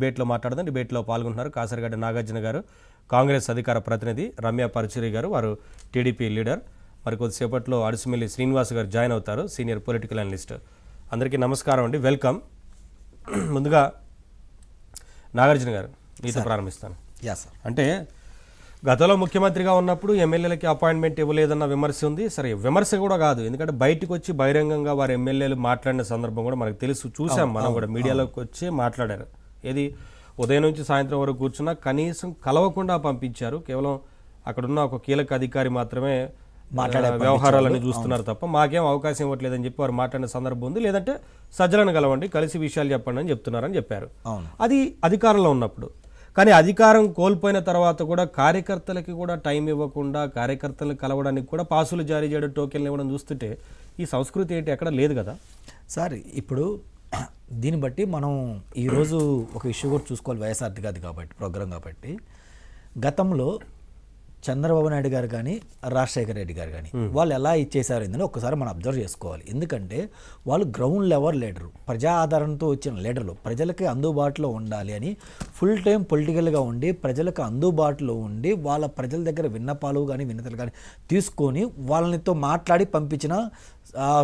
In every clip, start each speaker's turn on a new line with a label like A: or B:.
A: డిబేట్లో మాట్లాడదాం. డిబేట్లో పాల్గొంటున్నారు కాసరగడ్డ నాగార్జున గారు, కాంగ్రెస్ అధికార ప్రతినిధి, రమ్య పరుచూరి గారు, వారు టీడీపీ లీడర్. మరి కొద్దిసేపట్లో అడుసుమిల్లి శ్రీనివాస్ గారు జాయిన్ అవుతారు, సీనియర్ పొలిటికల్ అనలిస్ట్. అందరికీ నమస్కారం అండి, వెల్కమ్. ముందుగా నాగార్జున గారు మీతో ప్రారంభిస్తాను. అంటే గతంలో ముఖ్యమంత్రిగా ఉన్నప్పుడు ఎమ్మెల్యేలకి అపాయింట్మెంట్ ఇవ్వలేదన్న విమర్శ ఉంది. సరే, విమర్శ కూడా కాదు, ఎందుకంటే బయటకు వచ్చి బహిరంగంగా వారు ఎమ్మెల్యేలు మాట్లాడిన సందర్భం కూడా మనకు తెలుసు, చూసాం మనం కూడా. మీడియాలోకి వచ్చి మాట్లాడారు. ఏది ఉదయం నుంచి సాయంత్రం వరకు కూర్చున్నా కనీసం కలవకుండా పంపించారు. కేవలం అక్కడున్న ఒక కీలక అధికారి మాత్రమే వ్యవహారాలని చూస్తున్నారు తప్ప మాకేం అవకాశం ఇవ్వట్లేదని చెప్పి వారు మాట్లాడిన సందర్భం ఉంది. లేదంటే సజ్జలను కలవండి, కలిసి విషయాలు చెప్పండి అని చెప్తున్నారని చెప్పారు. అది అధికారంలో ఉన్నప్పుడు. కానీ అధికారం కోల్పోయిన తర్వాత కూడా కార్యకర్తలకి కూడా టైం ఇవ్వకుండా, కార్యకర్తలు కలవడానికి కూడా పాసులు జారీ చేయడం, టోకెన్లు ఇవ్వడం చూస్తుంటే ఈ సంస్కృతి ఏంటి ఎక్కడ లేదు కదా
B: సార్. ఇప్పుడు దీన్ని బట్టి మనం ఈరోజు ఒక ఇష్యూ కూడా చూసుకోవాలి. వైఎస్ఆర్ది కాదు కాబట్టి ప్రోగ్రాం కాబట్టి, గతంలో చంద్రబాబు నాయుడు గారు కానీ రాజశేఖర రెడ్డి గారు కానీ వాళ్ళు ఎలా ఇచ్చేసారు ఏంటని ఒక్కసారి మనం అబ్జర్వ్ చేసుకోవాలి. ఎందుకంటే వాళ్ళు గ్రౌండ్ లెవెల్ లీడరు, ప్రజా ఆధారంతో వచ్చిన లీడర్లు, ప్రజలకి అందుబాటులో ఉండాలి అని ఫుల్ టైం పొలిటికల్గా ఉండి ప్రజలకు అందుబాటులో ఉండి వాళ్ళ ప్రజల దగ్గర విన్నపాలు కానీ విన్నతలు కానీ తీసుకొని వాళ్ళనితో మాట్లాడి పంపించిన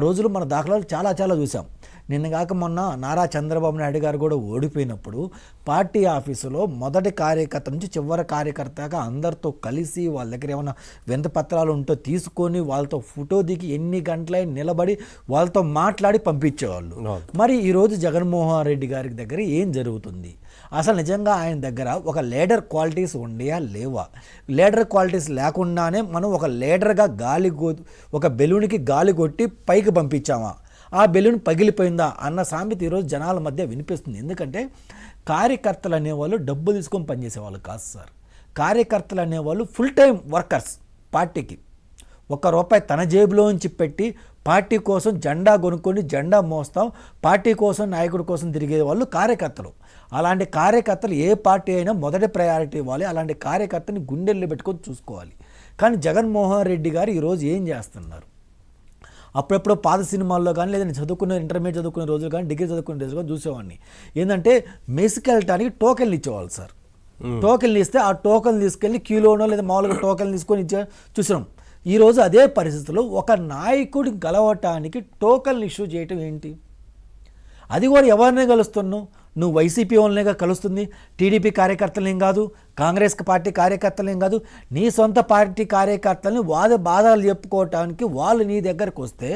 B: రోజులు మన దాఖలాలు చాలా చాలా చూసాం. నిన్న కాక మొన్న నారా చంద్రబాబు నాయుడు గారు కూడా ఓడిపోయినప్పుడు పార్టీ ఆఫీసులో మొదటి కార్యకర్త నుంచి చివరి కార్యకర్తగా అందరితో కలిసి వాళ్ళ దగ్గర ఏమైనా వింత పత్రాలు ఉంటో తీసుకొని వాళ్ళతో ఫోటో దిగి ఎన్ని గంటలై నిలబడి వాళ్ళతో మాట్లాడి పంపించేవాళ్ళు. మరి ఈరోజు జగన్మోహన్ రెడ్డి గారి దగ్గర ఏం జరుగుతుంది? అసలు నిజంగా ఆయన దగ్గర ఒక లీడర్ క్వాలిటీస్ ఉండయా లేవా? లీడర్ క్వాలిటీస్ లేకుండానే మనం ఒక లీడర్గా ఒక బెలూన్కి గాలి కొట్టి పైకి పంపించామా, ఆ బెలూన్ పగిలిపోయిందా అన్న సామెత ఈరోజు జనాల మధ్య వినిపిస్తుంది. ఎందుకంటే కార్యకర్తలు అనేవాళ్ళు డబ్బు తీసుకొని పనిచేసేవాళ్ళు కాదు సార్. కార్యకర్తలు అనేవాళ్ళు ఫుల్ టైం వర్కర్స్. పార్టీకి ₹1 తన జేబులోంచి పెట్టి పార్టీ కోసం జెండా కొనుక్కొని జెండా మోస్తాం, పార్టీ కోసం నాయకుడి కోసం తిరిగే వాళ్ళు కార్యకర్తలు. అలాంటి కార్యకర్తలు ఏ పార్టీ అయినా మొదటి ప్రయారిటీ ఇవ్వాలి. అలాంటి కార్యకర్తని గుండెల్లో పెట్టుకొని చూసుకోవాలి. కానీ జగన్మోహన్ రెడ్డి గారు ఈరోజు ఏం చేస్తున్నారు? అప్పుడెప్పుడు పాత సినిమాల్లో కానీ లేదా చదువుకునే ఇంటర్మీడియట్ చదువుకునే రోజులు కానీ డిగ్రీ చదువుకునే రోజులు కానీ చూసేవాడిని. ఏంటంటే మెస్కి వెళ్ళటానికి టోకెన్లు ఇచ్చేవాళ్ళు సార్. టోకెన్లు ఇస్తే ఆ టోకెన్ తీసుకెళ్ళి క్యూలోనో లేదా మామూలుగా టోకెన్లు తీసుకొని చూసాం. ఈరోజు అదే పరిస్థితుల్లో ఒక నాయకుడి గెలవటానికి టోకెన్లు ఇష్యూ చేయటం ఏంటి? అది కూడా ఎవరినే కలుస్తున్నావు? నువ్వు వైసీపీ వాళ్ళనేగా కలుస్తుంది, టీడీపీ కార్యకర్తలేం కాదు, కాంగ్రెస్ పార్టీ కార్యకర్తలేం కాదు, నీ సొంత పార్టీ కార్యకర్తలని బాధలు చెప్పుకోవటానికి వాళ్ళు నీ దగ్గరకు వస్తే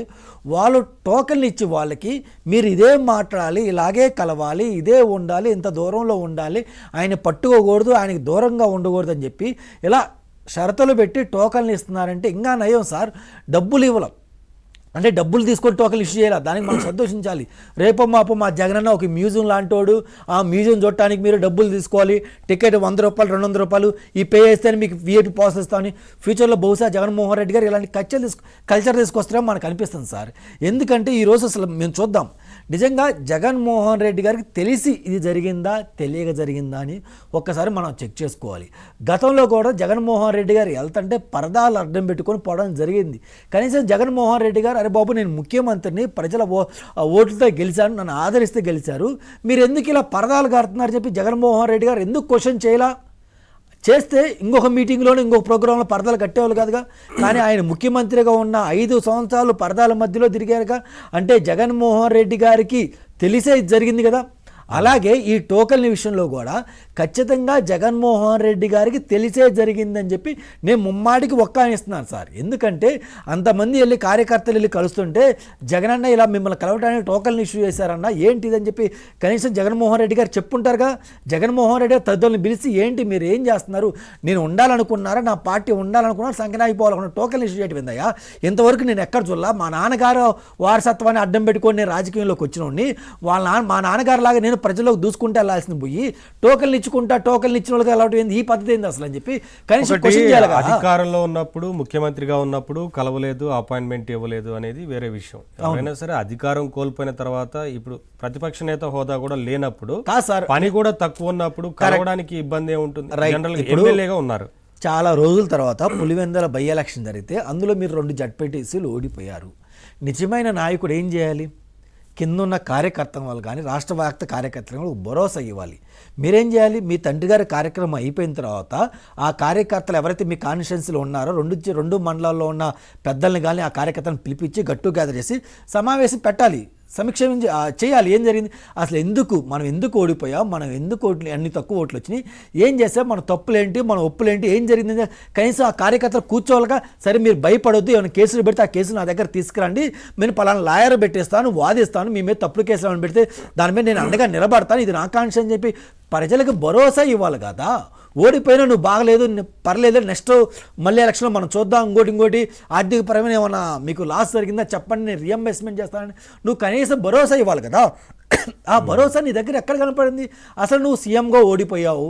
B: వాళ్ళు టోకెన్లు ఇచ్చి వాళ్ళకి మీరు ఇదే మాట్లాడాలి, ఇలాగే కలవాలి, ఇదే ఉండాలి, ఇంత దూరంలో ఉండాలి, ఆయన పట్టుకోకూడదు, ఆయనకి దూరంగా ఉండకూడదు అని చెప్పి ఇలా షరతులు పెట్టి టోకెన్లు ఇస్తున్నారంటే ఇంకా నయం సార్. డబ్బులు ఇవ్వలేం అంటే డబ్బులు తీసుకొని టోకెన్లు ఇష్యూ చేయాలి, దానికి మనం సంతోషించాలి. రేపో మాపో మా జగనన్న ఒక మ్యూజియం లాంటోడు, ఆ మ్యూజియం చూడటానికి మీరు డబ్బులు తీసుకోవాలి, టికెట్ ₹100 ₹200 ఈ పే చేస్తేనే మీకు VIP పాస్ ఇస్తామని ఫ్యూచర్లో బహుశా జగన్మోహన్ రెడ్డి గారు ఇలాంటి కల్చర్ తీసుకొస్తారో మనకు అనిపిస్తుంది సార్. ఎందుకంటే ఈరోజు అసలు మేము చూద్దాం నిజంగా జగన్మోహన్ రెడ్డి గారికి తెలిసి ఇది జరిగిందా తెలియక జరిగిందా అని ఒక్కసారి మనం చెక్ చేసుకోవాలి. గతంలో కూడా జగన్మోహన్ రెడ్డి గారు వెళ్తుంటే పరదాలు అడ్డం పెట్టుకొని పోవడం జరిగింది. కనీసం జగన్మోహన్ రెడ్డి గారు అరే బాబు నేను ముఖ్యమంత్రిని, ప్రజల ఓట్లతో గెలిచాను, నన్ను ఆదరిస్తే గెలిచారు, మీరు ఎందుకు ఇలా పరదాలు కడుతున్నారు చెప్పి జగన్మోహన్ రెడ్డి గారు ఎందుకు క్వశ్చన్ చేయలా? చేస్తే ఇంకొక మీటింగ్లోనే ఇంకొక ప్రోగ్రాంలో పరదాలు కట్టేవాళ్ళు కాదుగా. కానీ ఆయన ముఖ్యమంత్రిగా ఉన్న 5 సంవత్సరాలు పరదాల మధ్యలో తిరిగారుగా. అంటే జగన్మోహన్ రెడ్డి గారికి తెలిసే జరిగింది కదా. అలాగే ఈ టోకెన్ల విషయంలో కూడా ఖచ్చితంగా జగన్మోహన్ రెడ్డి గారికి తెలిసే జరిగిందని చెప్పి నేను ముమ్మాటికి ఒక్కానిస్తున్నాను సార్. ఎందుకంటే అంతమంది వెళ్ళి కార్యకర్తలు వెళ్ళి కలుస్తుంటే జగనన్న ఇలా మిమ్మల్ని కలవడానికి టోకెన్లు ఇష్యూ చేశారన్న ఏంటిదని చెప్పి కనీసం జగన్మోహన్ రెడ్డి గారు చెప్పుంటారుగా. జగన్మోహన్ రెడ్డి గారు తదితరులను పిలిచి ఏంటి మీరు ఏం చేస్తున్నారు, నేను ఉండాలనుకున్నారా, నా పార్టీ ఉండాలనుకున్నారా, సంఖ్య అయిపోవాలనుకున్న టోకెన్లు ఇష్యూ చేయడం ఏందయ్యా? ఇంతవరకు నేను ఎక్కడ చూడలా. మా నాన్నగారు వారసత్వాన్ని అడ్డం పెట్టుకొని నేను రాజకీయంలోకి వచ్చినోడిని, మా నాన్నగారు లాగా నేను ప్రజలకు దూసుకుంటే వెళ్ళాల్సింది పోయి టోకెన్లు ఇచ్చుకుంటా, టోకెన్లు ఇచ్చిన వాళ్ళకి అలవాటు ఏంది, ఈ పద్ధతి ఏంది అసలు అని చెప్పి కనీసం క్వశ్చన్ చేయాలి.
A: అధికారంలో ఉన్నప్పుడు ముఖ్యమంత్రిగా ఉన్నప్పుడు కలవలేదు, అపాయింట్మెంట్ ఇవ్వలేదు అనేది వేరే విషయం. ఎవరైనా సరే అధికారం కోల్పోయిన తర్వాత ఇప్పుడు ప్రతిపక్ష నేత హోదా కూడా లేనప్పుడు, పని కూడా తక్కువ ఉన్నప్పుడు కలవడానికి ఇబ్బంది ఏముంటుంది? జనరల్గా ఎమ్మెల్యేగా ఉన్నారు.
B: చాలా రోజుల తర్వాత పులివెందుల బై ఎలక్షన్ జరిగితే అందులో మీరు 2 జడ్పీటీసీలు ఓడిపోయారు. నిజమైన నాయకుడు ఏం చేయాలి? కింద ఉన్న కార్యకర్తల వాళ్ళు కానీ రాష్ట్ర వ్యాప్త కార్యకర్తలు భరోసా ఇవ్వాలి. మీరేం చేయాలి, మీ తండ్రి గారి కార్యక్రమం అయిపోయిన తర్వాత ఆ కార్యకర్తలు ఎవరైతే మీ కాన్స్టిట్యున్సీలో ఉన్నారో రెండు మండలాల్లో ఉన్న పెద్దల్ని కానీ ఆ కార్యకర్తలను పిలిపించి గట్టు గ్యాదర్ చేసి సమావేశం పెట్టాలి, సమీక్ష చేయాలి. ఏం జరిగింది, అసలు మనం ఎందుకు ఓడిపోయాం, మనం ఎందుకు అన్ని తక్కువ ఓట్లు వచ్చినాయి, ఏం చేసాం, మన తప్పులేంటి, మన ఒప్పులేంటి, ఏం జరిగింది, కనీసం ఆ కార్యకర్తలు కూర్చోవాలిగా. సరే మీరు భయపడొద్దు, ఏమైనా కేసులు పెడితే ఆ కేసులు నా దగ్గర తీసుకురండి, నేను పలానా లాయర్ పెట్టేస్తాను, వాదిస్తాను, మీ మీద తప్పుడు కేసులు అని పెడితే దాని మీద నేను అండగా నిలబడతాను, ఇది నా కాంక్ష అని చెప్పి ప్రజలకు భరోసా ఇవ్వాలి కదా. ఓడిపోయినా నువ్వు బాగలేదు, పర్లేదు, నెక్స్ట్ మళ్ళీ ఎలక్షన్లో మనం చూద్దాం, ఇంకోటి ఆర్థిక పరమైన ఏమన్నా మీకు లాస్ జరిగిందా చెప్పండి, నేను రీఎంబర్స్మెంట్ చేస్తానని నువ్వు కనీసం భరోసా ఇవ్వాలి కదా. ఆ భరోసా నీ దగ్గర ఎక్కడ కనపడింది? అసలు నువ్వు సీఎంగా ఓడిపోయావు,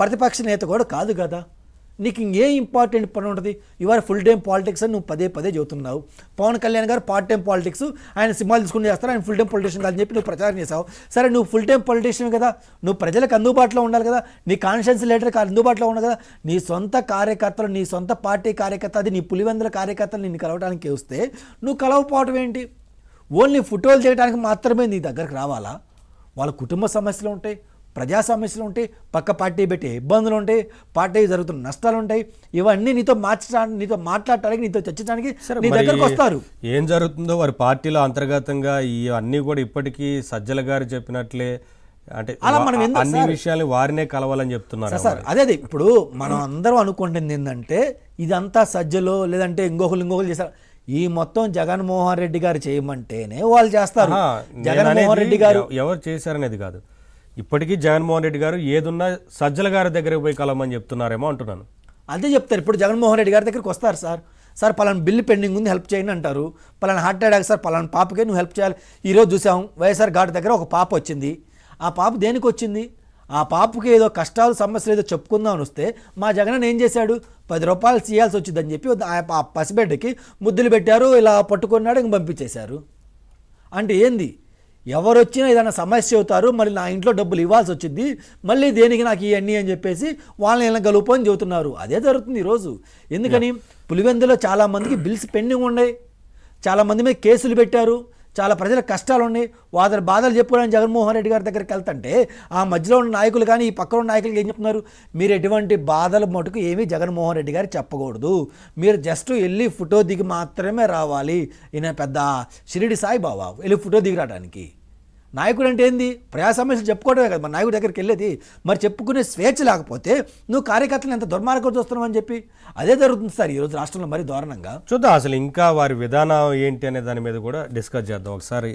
B: ప్రతిపక్ష నేత కూడా కాదు కదా, నీకు ఇంకేం ఇంపార్టెంట్ పని ఉంటుంది? ఇవాళ ఫుల్ టైం పాలిటిక్స్ అని నువ్వు పదే చెబుతున్నావు. పవన్ కళ్యాణ్ గారు పార్ట్ టైం పాలిటిక్స్, ఆయన సినిమాలు తీసుకుని చేస్తారు, ఆయన ఫుల్ టైం పొలిటీషియన్ కాదని చెప్పి నువ్వు ప్రచారం చేసావు. సరే నువ్వు ఫుల్ టైం పొలిటీషియన్ కదా, నువ్వు ప్రజలకు అందుబాటులో ఉండాలి కదా, నీ కాన్స్టిట్యున్సీ లీడర్కి అందుబాటులో ఉండాలి కదా. నీ సొంత కార్యకర్తలు, నీ సొంత పార్టీ కార్యకర్త, అది నీ పులివెందుల కార్యకర్తలు నిన్ను కలవడానికి వస్తే నువ్వు కలవకపోవటం ఏంటి? ఓన్లీ ఫోటోలు చేయడానికి మాత్రమే నీ దగ్గరకు రావాలా? వాళ్ళ కుటుంబ సమస్యలు ఉంటాయి, ప్రజా సమస్యలు ఉంటాయి, పక్క పార్టీ పెట్టే ఇబ్బందులు ఉంటాయి, పార్టీ జరుగుతున్న నష్టాలు ఉంటాయి, ఇవన్నీ నీతో మాట్లాడటానికి, నీతో చర్చించడానికి నీ దగ్గరకు వస్తారు.
A: ఏం జరుగుతుందో వారి పార్టీలో అంతర్గతంగా ఇవన్నీ కూడా ఇప్పటికీ సజ్జల గారు చెప్పినట్లే, అంటే అన్ని విషయాలు వారినే కలవాలని చెప్తున్నారు
B: సార్. అదే ఇప్పుడు మనం అందరం అనుకుంటుంది ఏంటంటే ఇదంతా సజ్జలో లేదంటే ఇంకొకరు చేస్తారు. ఈ మొత్తం జగన్మోహన్ రెడ్డి గారు చేయమంటేనే వాళ్ళు చేస్తారు. జగన్మోహన్ రెడ్డి గారు
A: ఎవరు చేశారనేది కాదు, ఇప్పటికీ జగన్మోహన్ రెడ్డి గారు ఏదున్నా సజ్జల గారి దగ్గరకు పోయి కలవమని చెప్తున్నారేమో అంటున్నాను.
B: అదే చెప్తారు. ఇప్పుడు జగన్మోహన్ రెడ్డి గారి దగ్గరికి వస్తారు. సార్ పలానా బిల్లు పెండింగ్ ఉంది, హెల్ప్ చేయండి అంటారు. పలానా హార్ట్ అటాక్ సార్, పలానా పాపకే నువ్వు హెల్ప్ చేయాలి. ఈరోజు చూసాం వైఎస్ఆర్ ఘాట్ దగ్గర ఒక పాప వచ్చింది. ఆ పాప దేనికి వచ్చింది? ఆ పాపకి ఏదో కష్టాలు సమస్యలు ఏదో చెప్పుకుందామని వస్తే మా జగన్ ఏం చేశాడు, 10 రూపాయలు చేయాల్సి వచ్చిందని చెప్పి ఆ పసిబిడ్డకి ముద్దులు పెట్టారు, ఇలా పట్టుకున్నాడు, ఇంక పంపించేశారు. అంటే ఏంది, ఎవరు వచ్చినా ఏదైనా సమస్య అవుతారు, మళ్ళీ నా ఇంట్లో డబ్బులు ఇవ్వాల్సి వచ్చింది, మళ్ళీ దేనికి నాకు ఇవన్నీ అని చెప్పేసి వాళ్ళని ఇలా గలుపు అని చెబుతున్నారు. అదే జరుగుతుంది ఈరోజు. ఎందుకని పులివెందులో చాలామందికి బిల్స్ పెండింగ్ ఉన్నాయి, చాలామంది మీద కేసులు పెట్టారు, చాలా ప్రజల కష్టాలు ఉన్నాయి, వాదన బాధలు చెప్పుకోవడానికి జగన్మోహన్ రెడ్డి గారి దగ్గరికి వెళ్తుంటే ఆ మధ్యలో ఉన్న నాయకులు కానీ ఈ పక్కన ఉన్న నాయకులు ఏం చెప్తున్నారు, మీరు ఎటువంటి బాధల మటుకు ఏమీ జగన్మోహన్ రెడ్డి గారు చెప్పకూడదు, మీరు జస్ట్ వెళ్ళి ఫోటో దిగి మాత్రమే రావాలి. ఈయన పెద్ద షిరిడి సాయిబాబా వెళ్ళి ఫోటో దిగి రావడానికి. నాయకుడు అంటే ఏంది, ప్రజా సమస్యలు చెప్పుకోవడమే కదా మరి నాయకుడి దగ్గరికి వెళ్ళేది. మరి చెప్పుకునే స్వేచ్ఛ లేకపోతే నువ్వు కార్యకర్తలు ఎంత దుర్మార్గం చూస్తున్నావు అని చెప్పి అదే జరుగుతుంది సార్ ఈరోజు రాష్ట్రంలో. మరి దారుణంగా
A: చూద్దాం అసలు ఇంకా వారి విధానం ఏంటి అనే దాని మీద కూడా డిస్కస్ చేద్దాం ఒకసారి.